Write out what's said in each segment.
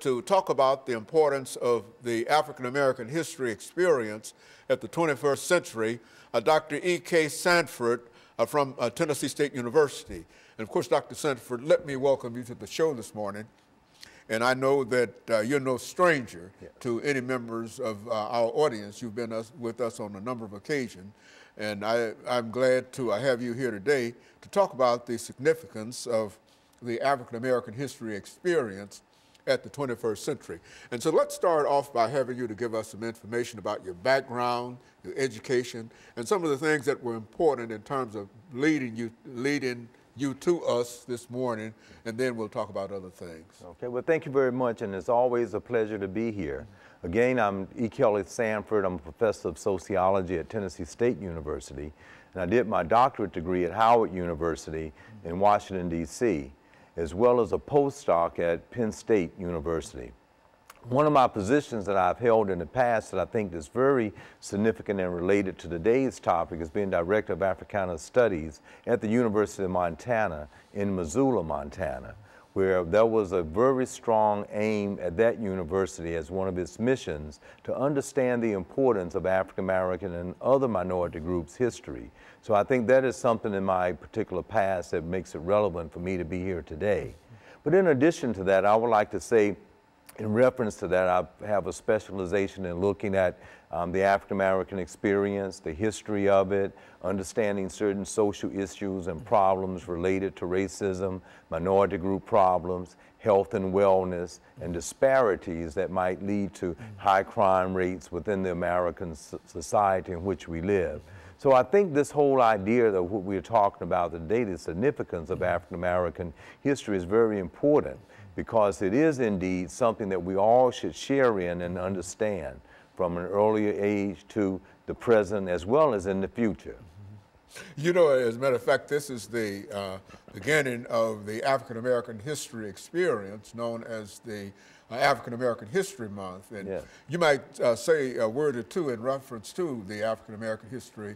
to talk about the importance of the African-American history experience at the 21st century, Dr. EKSanford from Tennessee State University. And of course, Dr. Sanford, let me welcome you to the show this morning. And I know that you're no stranger to any members of our audience. You've been with us on a number of occasions. And I'm glad to have you here today to talk about the significance of the African-American history experience at the 21st century. And so let's start off by having you to give us some information about your background, your education, and some of the things that were important in terms of leading you to us this morning, and then we'll talk about other things. Okay, well, thank you very much, and it's always a pleasure to be here. Again, I'm EKSanford. I'm a professor of sociology at Tennessee State University, and I did my doctorate degree at Howard University in Washington, D.C., as well as a postdoc at Penn State University. One of my positions that I've held in the past that I think is very significant and related to today's topic is being Director of Africana Studies at the University of Montana in Missoula, Montana, where there was a very strong aim at that university as one of its missions to understand the importance of African American and other minority groups' history. So I think that is something in my particular past that makes it relevant for me to be here today. But in addition to that, I would like to say, in reference to that, I have a specialization in looking at the African American experience, the history of it, understanding certain social issues and problems related to racism, minority group problems, health and wellness, and disparities that might lead to high crime rates within the American society in which we live. So I think this whole idea that what we're talking about today, the significance of African American history, is very important, because it is indeed something that we all should share in and understand from an earlier age to the present as well as in the future. You know, as a matter of fact, this is the beginning of the African American history experience known as the African American History Month. And you might say a word or two in reference to the African American History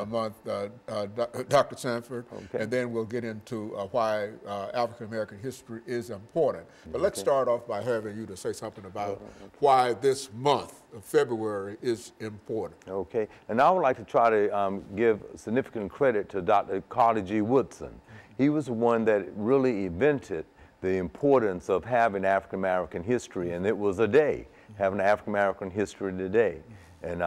Month, Dr. Sanford, and then we'll get into why African American history is important. But let's start off by having you to say something about why this month of February is important. Okay, and I would like to try to give significant credit to Dr. Carter G. Woodson. He was the one that really invented the importance of having African American history, and it was a day, having African American history today. And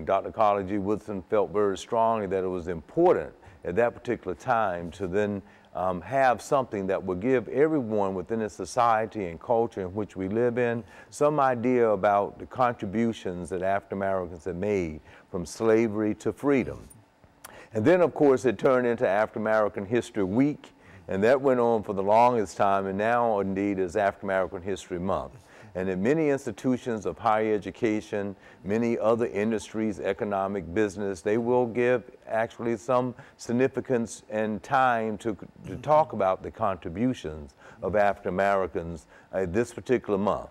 Dr. Carter G. Woodson felt very strongly that it was important at that particular time to then have something that would give everyone within the society and culture in which we live in some idea about the contributions that African Americans have made from slavery to freedom. And then, of course, it turned into African American History Week, and that went on for the longest time, and now indeed is African American History Month. And in many institutions of higher education, many other industries, economic, business, they will give actually some significance and time to talk about the contributions of African Americans this particular month.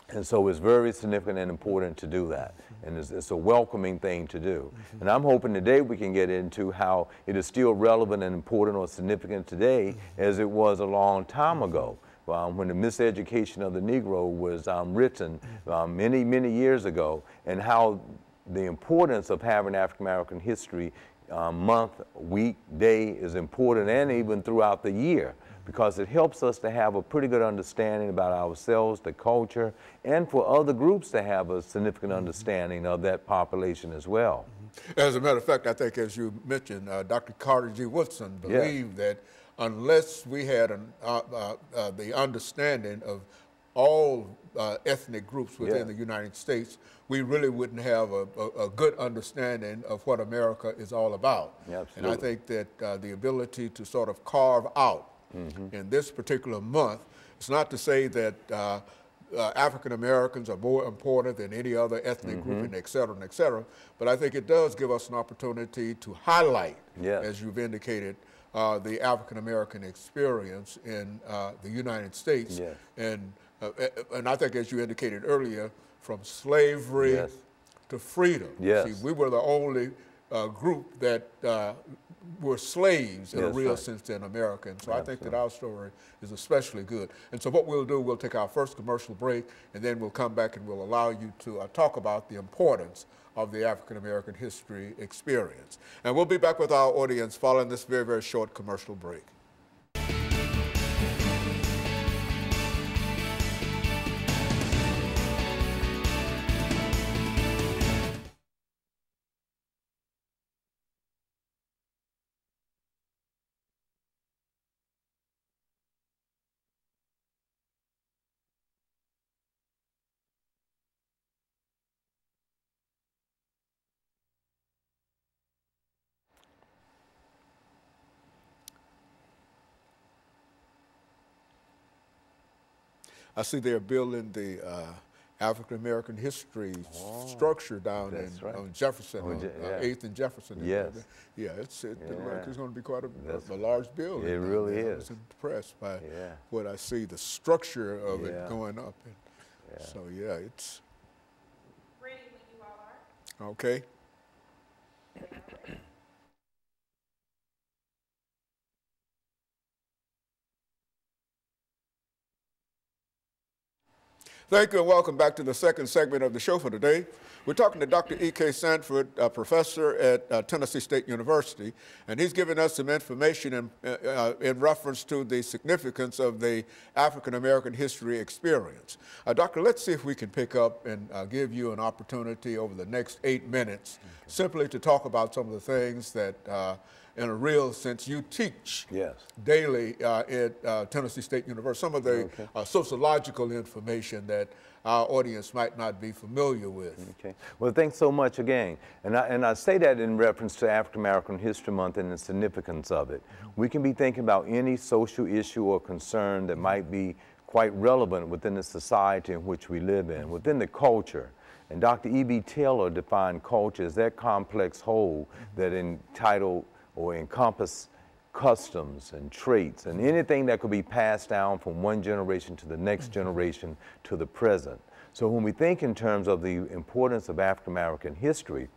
And so it's very significant and important to do that. And it's a welcoming thing to do. And I'm hoping today we can get into how it is still relevant and important or significant today as it was a long time ago. When the Miseducation of the Negro was written many, many years ago, and how the importance of having African American History Month, week, day is important, and even throughout the year, because it helps us to have a pretty good understanding about ourselves, the culture, and for other groups to have a significant understanding of that population as well. As a matter of fact, I think, as you mentioned, Dr. Carter G. Woodson believed that unless we had the understanding of all ethnic groups within the United States, we really wouldn't have a good understanding of what America is all about. And I think that the ability to sort of carve out in this particular month, it's not to say that African Americans are more important than any other ethnic group, and et cetera, but I think it does give us an opportunity to highlight, as you've indicated, the African American experience in the United States. And I think, as you indicated earlier, from slavery to freedom. See, we were the only group that were slaves in a That's real right. sense in America. And so I think that Absolutely. our story is especially good. And so what we'll do, we'll take our first commercial break, and then we'll come back and we'll allow you to talk about the importance of the African American history experience. And we'll be back with our audience following this very, very short commercial break. I see they're building the African American history structure down in on Jefferson, on 8th and Jefferson. Yes. Yeah, it's going to be quite a large building. It really is. I was impressed by what I see, the structure of it going up. And so, yeah, it's... Ready when you all are. Okay. Thank you and welcome back to the second segment of the show for today. We're talking to Dr. E.K. Sanford, a professor at Tennessee State University, and he's giving us some information in reference to the significance of the African American history experience. Doctor, let's see if we can pick up and give you an opportunity over the next 8 minutes simply to talk about some of the things that in a real sense you teach daily at Tennessee State University, some of the sociological information that our audience might not be familiar with. Okay. Well, thanks so much again. And I say that in reference to African American History Month and the significance of it. We can be thinking about any social issue or concern that might be quite relevant within the society in which we live in, within the culture. And Dr. E.B. Taylor defined culture as that complex whole that entitled or encompass customs and traits and anything that could be passed down from one generation to the next generation to the present. So when we think in terms of the importance of African American history,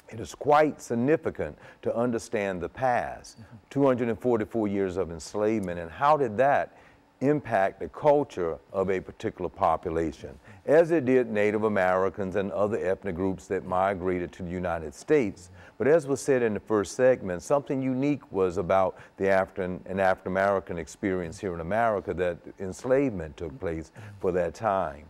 it is quite significant to understand the past, 244 years of enslavement, and how did that impact the culture of a particular population, as it did Native Americans and other ethnic groups that migrated to the United States. But as was said in the first segment, something unique was about the African American experience here in America, that enslavement took place for that time.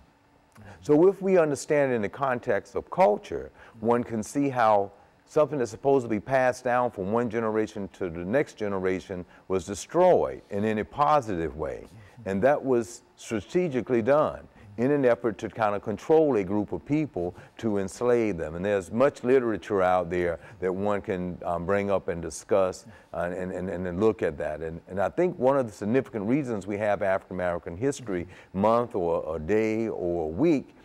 So if we understand it in the context of culture, one can see how something that's supposed to be passed down from one generation to the next generation was destroyed in any positive way. And that was strategically done in an effort to kind of control a group of people to enslave them. And there's much literature out there that one can bring up and discuss and look at that. And I think one of the significant reasons we have African American History Month or a day or a week,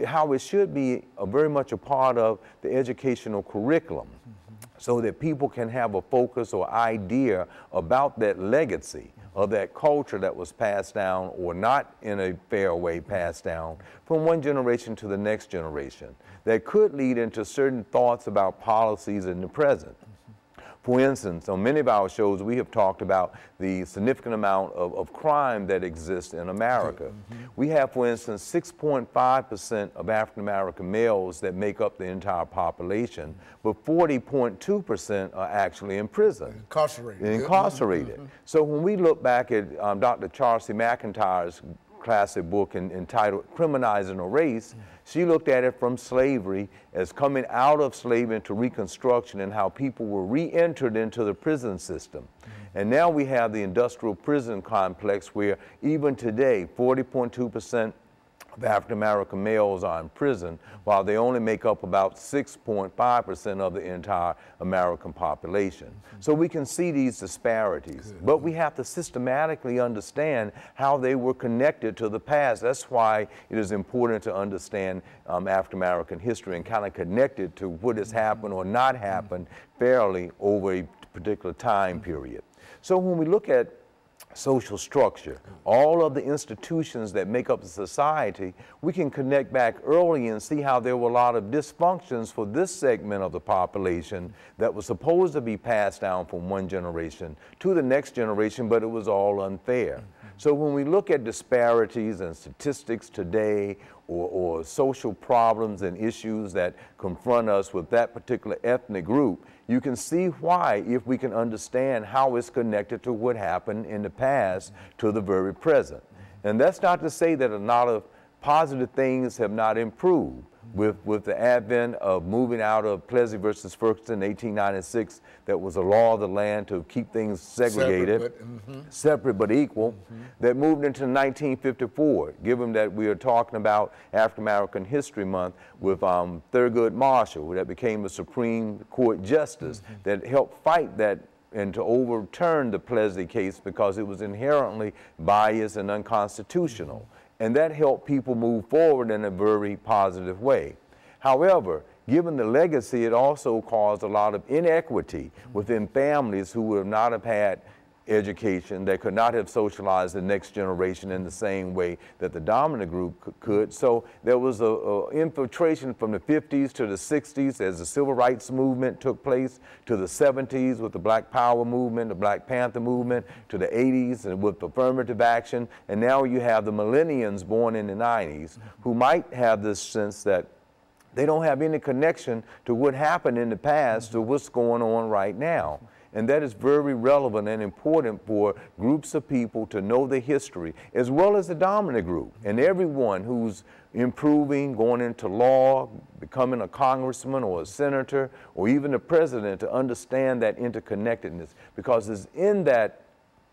how it should be very much a part of the educational curriculum, so that people can have a focus or idea about that legacy of that culture that was passed down or not in a fair way passed down from one generation to the next generation, that could lead into certain thoughts about policies in the present. For instance, on many of our shows, we have talked about the significant amount of crime that exists in America. We have, for instance, 6.5% of African American males that make up the entire population, but 40.2% are actually in prison. Incarcerated. So when we look back at Dr. Charles C. McIntyre's classic book entitled Criminalizing a Race, she looked at it from slavery as coming out of slavery into Reconstruction and how people were re-entered into the prison system. And now we have the industrial prison complex where even today 40.2% of African American males are in prison, while they only make up about 6.5% of the entire American population. So we can see these disparities, but we have to systematically understand how they were connected to the past. That's why it is important to understand African American history and kind of connect it to what has happened or not happened fairly over a particular time period. So when we look at social structure, all of the institutions that make up the society, we can connect back early and see how there were a lot of dysfunctions for this segment of the population that was supposed to be passed down from one generation to the next generation, but it was all unfair. So when we look at disparities and statistics today, or social problems and issues that confront us with that particular ethnic group, you can see why, if we can understand how it's connected to what happened in the past to the very present. And that's not to say that a lot of positive things have not improved. With the advent of moving out of Plessy versus Ferguson in 1896, that was a law of the land to keep things segregated, separate but equal, that moved into 1954, given that we are talking about African American History Month, with Thurgood Marshall, that became a Supreme Court justice that helped fight that and to overturn the Plessy case because it was inherently biased and unconstitutional. And that helped people move forward in a very positive way. However, given the legacy, it also caused a lot of inequity within families who would not have had education, that could not have socialized the next generation in the same way that the dominant group could. So there was a infiltration from the 50s to the 60s as the civil rights movement took place, to the 70s with the Black Power movement, the Black Panther movement, to the 80s and with affirmative action, and now you have the millennials born in the 90s who might have this sense that they don't have any connection to what happened in the past to what's going on right now. And that is very relevant and important for groups of people to know the history, as well as the dominant group. And everyone who's improving, going into law, becoming a congressman or a senator, or even a president, to understand that interconnectedness, because it's in that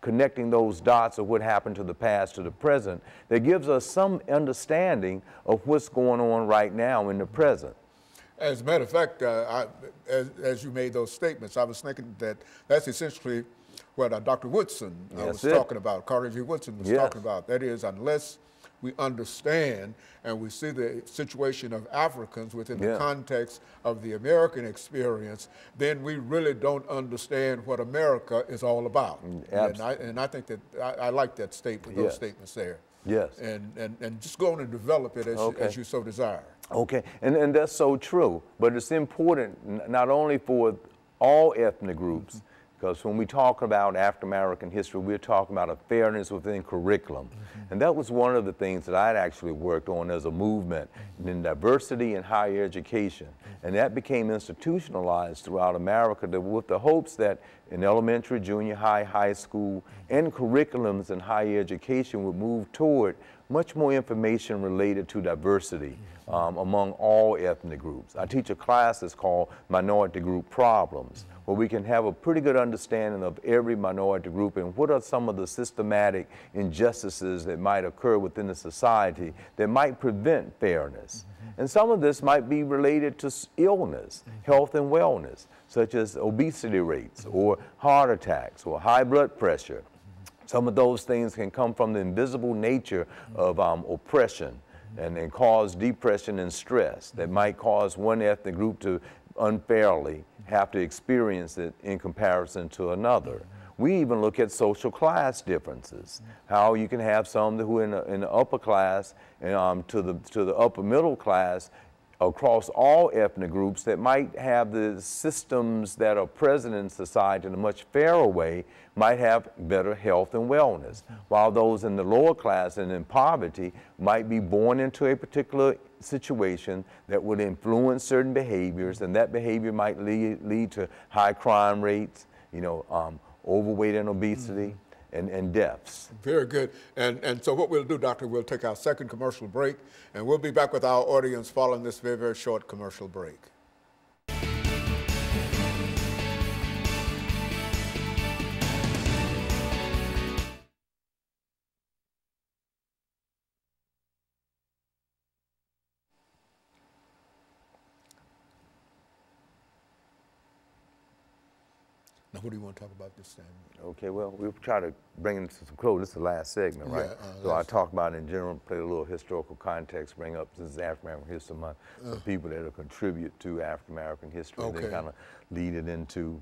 connecting those dots of what happened to the past to the present that gives us some understanding of what's going on right now in the present. As a matter of fact, as you made those statements, I was thinking that that's essentially what Dr. Woodson was talking about, Carter G. Woodson was talking about. That is, unless we understand and we see the situation of Africans within the context of the American experience, then we really don't understand what America is all about. And I think that I like that statement, those statements there. Yes. And just go on and develop it as you so desire. Okay, and that's so true, but it's important not only for all ethnic groups, because when we talk about African American history, we're talking about a fairness within curriculum. And that was one of the things that I'd actually worked on as a movement in diversity in higher education. And that became institutionalized throughout America with the hopes that in elementary, junior high, high school, and curriculums in higher education would move toward much more information related to diversity among all ethnic groups. I teach a class that's called Minority Group Problems, where we can have a pretty good understanding of every minority group and what are some of the systematic injustices that might occur within the society that might prevent fairness. And some of this might be related to illness, health and wellness, such as obesity rates or heart attacks or high blood pressure. Some of those things can come from the invisible nature of oppression and cause depression and stress that might cause one ethnic group to unfairly have to experience it in comparison to another. We even look at social class differences, how you can have some who in the upper class and to the upper middle class across all ethnic groups that might have the systems that are present in society in a much fairer way, might have better health and wellness, while those in the lower class and in poverty might be born into a particular situation that would influence certain behaviors, and that behavior might lead to high crime rates, overweight and obesity, and deaths. Very good. And so what we'll do, Doctor, we'll take our second commercial break, and we'll be back with our audience following this very, very short commercial break. Now, what do you want to talk about this time? Okay, well, we'll try to bring it to some close. This is the last segment, right? So I talk about in general, play a little historical context, bring up, since it's African American History Month, the people that contribute to African American history. They kind of lead it into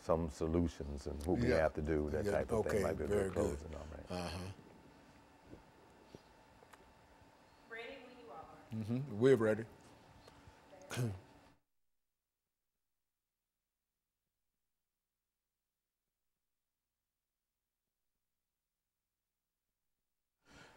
some solutions and what we have to do, that type of thing. Might be very closing. All right. Ready when you all are. We're ready.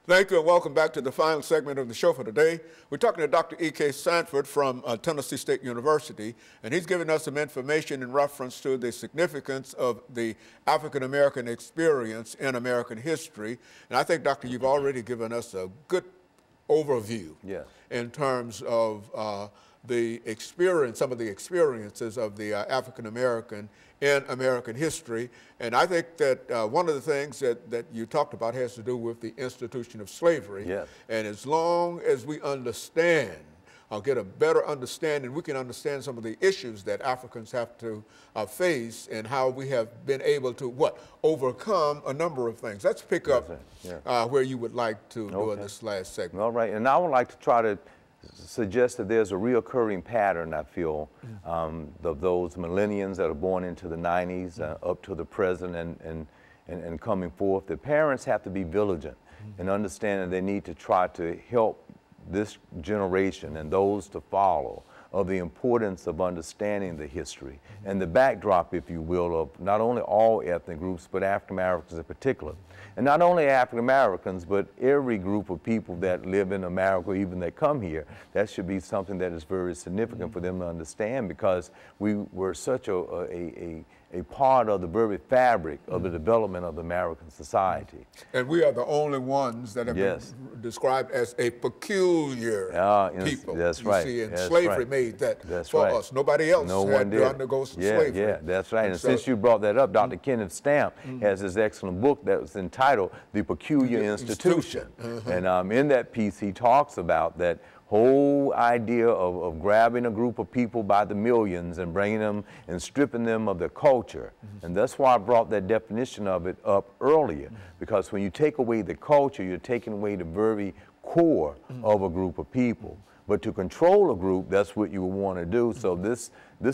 Thank you and welcome back to the final segment of the show for today. We're talking to Dr. E.K. Sanford from Tennessee State University, and he's giving us some information in reference to the significance of the African-American experience in American history. And I think, Doctor, you've already given us a good overview in terms of the experience, some of the experiences of the African-American in American history. And I think that one of the things that you talked about has to do with the institution of slavery. Yes. And as long as we understand, get a better understanding, we can understand some of the issues that Africans have to face and how we have been able to, overcome a number of things. Let's pick up where you would like to do in this last segment. All right, and I would like to try to suggest that there's a reoccurring pattern, I feel, of those millennials that are born into the 90s up to the present and coming forth. The parents have to be vigilant and understand that they need to try to help this generation and those to follow of the importance of understanding the history and the backdrop, if you will, of not only all ethnic groups, but African Americans in particular. And not only African Americans, but every group of people that live in America, even that come here, that should be something that is very significant for them to understand, because we were such a part of the very fabric of the development of American society. And we are the only ones that have been described as a peculiar people. That's right. You see, and slavery made that for us. Nobody else had to undergo slavery. Yeah, that's right. And since you brought that up, Dr. Kenneth Stamp has this excellent book that was entitled The Peculiar Institution. And in that piece, he talks about that whole idea of grabbing a group of people by the millions and bringing them and stripping them of their culture. And that's why I brought that definition of it up earlier, because when you take away the culture, you're taking away the very core of a group of people. But to control a group, that's what you would want to do. So this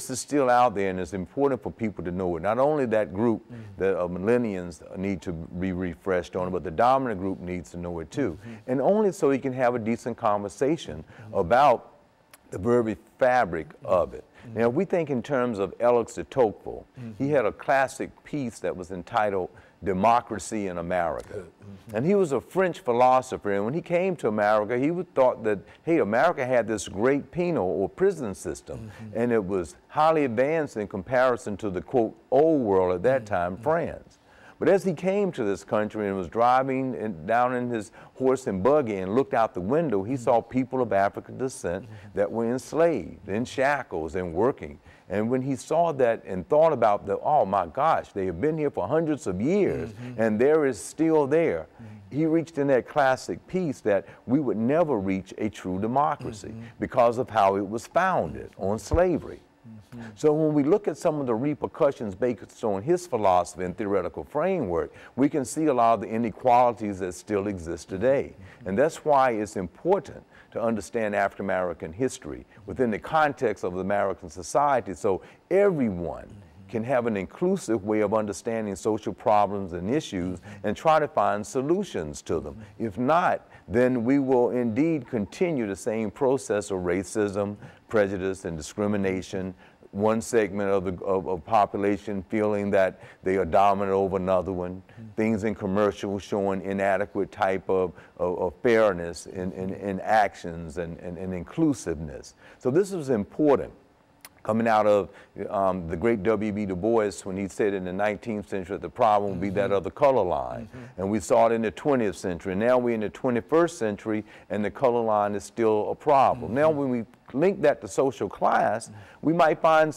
is still out there, and it's important for people to know it. Not only that group that millennials need to be refreshed on, but the dominant group needs to know it too. And only so you can have a decent conversation about the very fabric of it. Now, if we think in terms of Alex de Tocqueville, he had a classic piece that was entitled Democracy in America. And he was a French philosopher, and when he came to America, he thought that, hey, America had this great penal or prison system, and it was highly advanced in comparison to the, quote, old world at that time, France. But as he came to this country and was driving down in his horse and buggy and looked out the window, he saw people of African descent that were enslaved, in shackles, and working. And when he saw that and thought about oh my gosh, they have been here for hundreds of years, and there is still there, he reached in that classic piece that we would never reach a true democracy because of how it was founded on slavery. So when we look at some of the repercussions based on his philosophy and theoretical framework, we can see a lot of the inequalities that still exist today. And that's why it's important to understand African American history within the context of American society, so everyone can have an inclusive way of understanding social problems and issues and try to find solutions to them. If not, then we will indeed continue the same process of racism, prejudice, and discrimination. One segment of the population feeling that they are dominant over another one. Things in commercials showing inadequate type of fairness in actions and inclusiveness. So this is important. Coming out of the great W.B. Du Bois, when he said in the 19th century that the problem would be that of the color line. And we saw it in the 20th century. Now we're in the 21st century, and the color line is still a problem. Now when we link that to social class, we might find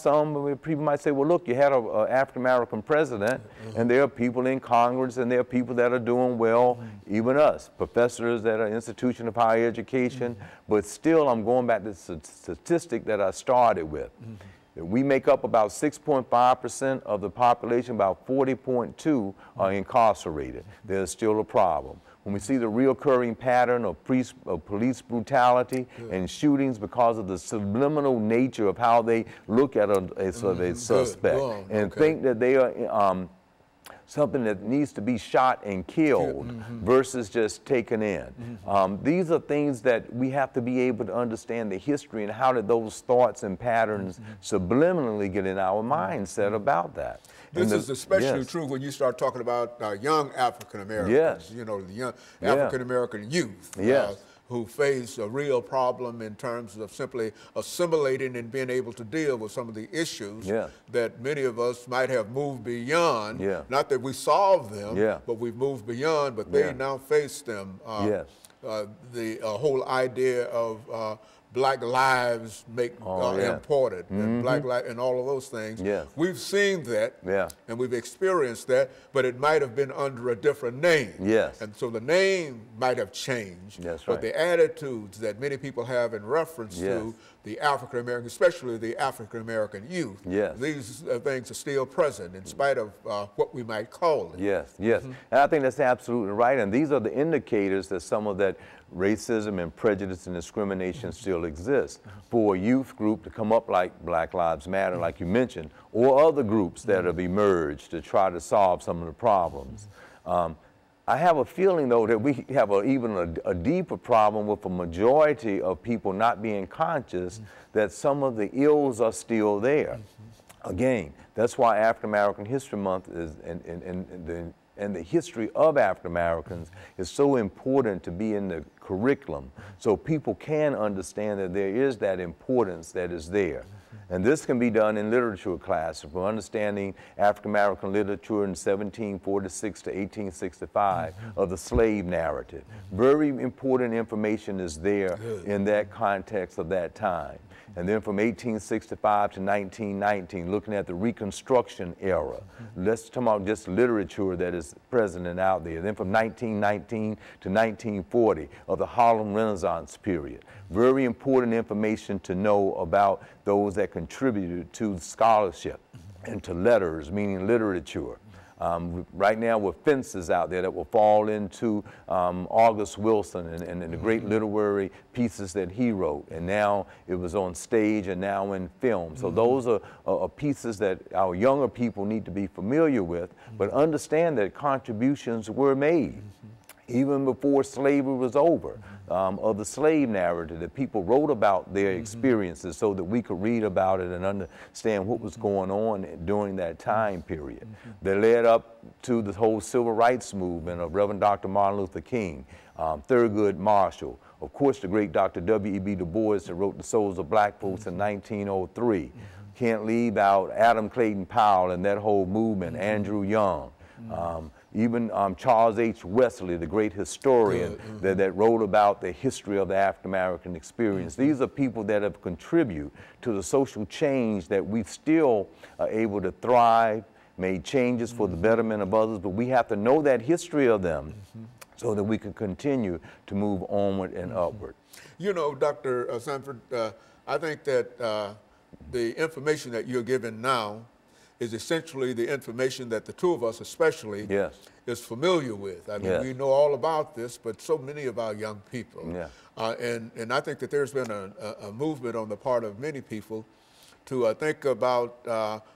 people might say, well, look, you had an African-American president, and there are people in Congress, and there are people that are doing well, even us, professors at an institution of higher education, but still I'm going back to the statistic that I started with. We make up about 6.5% of the population, about 40.2 are incarcerated. There's still a problem. when we see the reoccurring pattern of police brutality and shootings because of the subliminal nature of how they look at a suspect and think that they are something that needs to be shot and killed versus just taken in. These are things that we have to be able to understand the history and how did those thoughts and patterns subliminally get in our mindset about that. This is especially true when you start talking about young African Americans, you know, the young African American youth. Who face a real problem in terms of simply assimilating and being able to deal with some of the issues that many of us might have moved beyond. Not that we solved them, but we've moved beyond, but they now face them. The whole idea of Black lives make important, and Black life and all of those things. We've seen that, and we've experienced that, but it might have been under a different name. And so the name might have changed, but the attitudes that many people have in reference to the African American, especially the African American youth, these things are still present in spite of what we might call it. And I think that's absolutely right, and these are the indicators that some of that racism and prejudice and discrimination still exists. For a youth group to come up like Black Lives Matter, like you mentioned, or other groups that have emerged to try to solve some of the problems. I have a feeling, though, that we have even a deeper problem with a majority of people not being conscious that some of the ills are still there. Again, that's why African American History Month is, and the history of African Americans is so important to be in the curriculum so people can understand that there is that importance that is there. And this can be done in literature classes, for understanding African American literature in 1746 to 1865 of the slave narrative. Very important information is there in that context of that time. And then from 1865 to 1919, looking at the Reconstruction era. Let's talk about just literature that is present and out there. Then from 1919 to 1940 of the Harlem Renaissance period. Very important information to know about those that contributed to scholarship and to letters, meaning literature. Right now with fences out there that will fall into August Wilson and the great literary pieces that he wrote, and now it was on stage and now in film. So those are pieces that our younger people need to be familiar with, but understand that contributions were made even before slavery was over, of the slave narrative, that people wrote about their experiences so that we could read about it and understand what was going on during that time period. That led up to the whole civil rights movement of Reverend Dr. Martin Luther King, Thurgood Marshall, of course the great Dr. W.E.B. Du Bois that wrote The Souls of Black Folks in 1903. Can't leave out Adam Clayton Powell and that whole movement, Andrew Young. Even Charles H. Wesley, the great historian that wrote about the history of the African American experience. These are people that have contributed to the social change that we still are able to thrive, made changes for the betterment of others, but we have to know that history of them so that we can continue to move onward and upward. You know, Dr. Sanford, I think that the information that you're giving now is essentially the information that the two of us especially is familiar with. I mean, we know all about this, but so many of our young people. And I think that there's been a movement on the part of many people to think about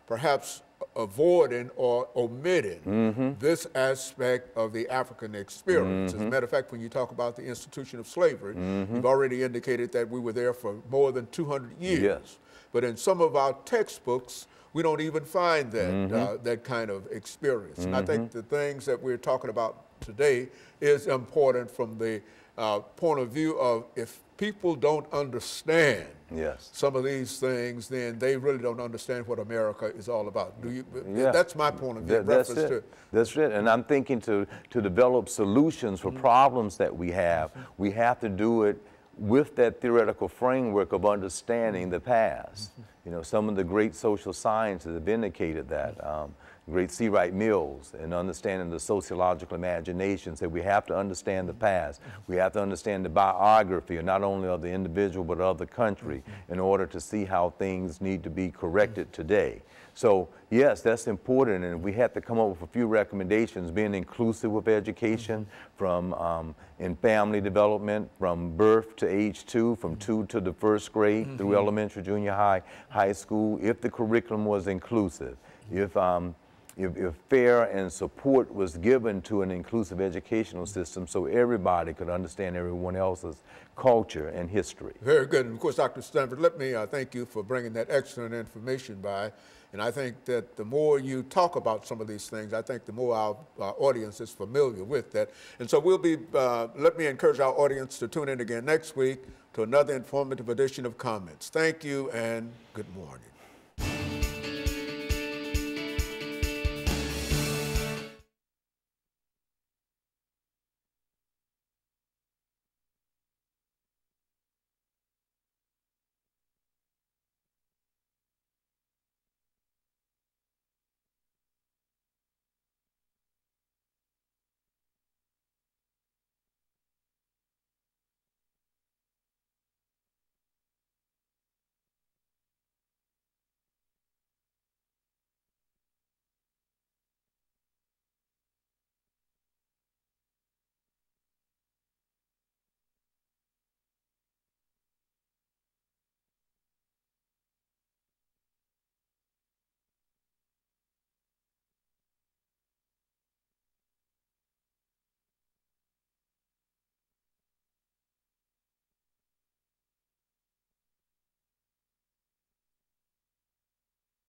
perhaps avoiding or omitting this aspect of the African experience. As a matter of fact, when you talk about the institution of slavery, you've already indicated that we were there for more than 200 years. But in some of our textbooks, we don't even find that, that kind of experience. And I think the things that we're talking about today is important from the point of view of if people don't understand some of these things, then they really don't understand what America is all about. Do you? That's my point of view. That's it. That's it. And I'm thinking to develop solutions for problems that we have to do it with that theoretical framework of understanding the past. You know, some of the great social scientists have indicated that. great C. Wright Mills, and understanding the sociological imaginations, that we have to understand the past. We have to understand the biography, not only of the individual, but of the country, in order to see how things need to be corrected today. So yes, that's important, and we have to come up with a few recommendations, being inclusive with education, from in family development, from birth to age 2, from 2 to the 1st grade, through elementary, junior high, high school, if the curriculum was inclusive, if fair and support was given to an inclusive educational system so everybody could understand everyone else's culture and history. Very good. And of course, Dr. Stanford, let me thank you for bringing that excellent information by. And I think that the more you talk about some of these things, I think the more our audience is familiar with that. And so we'll be, let me encourage our audience to tune in again next week to another informative edition of Comments. Thank you and good morning.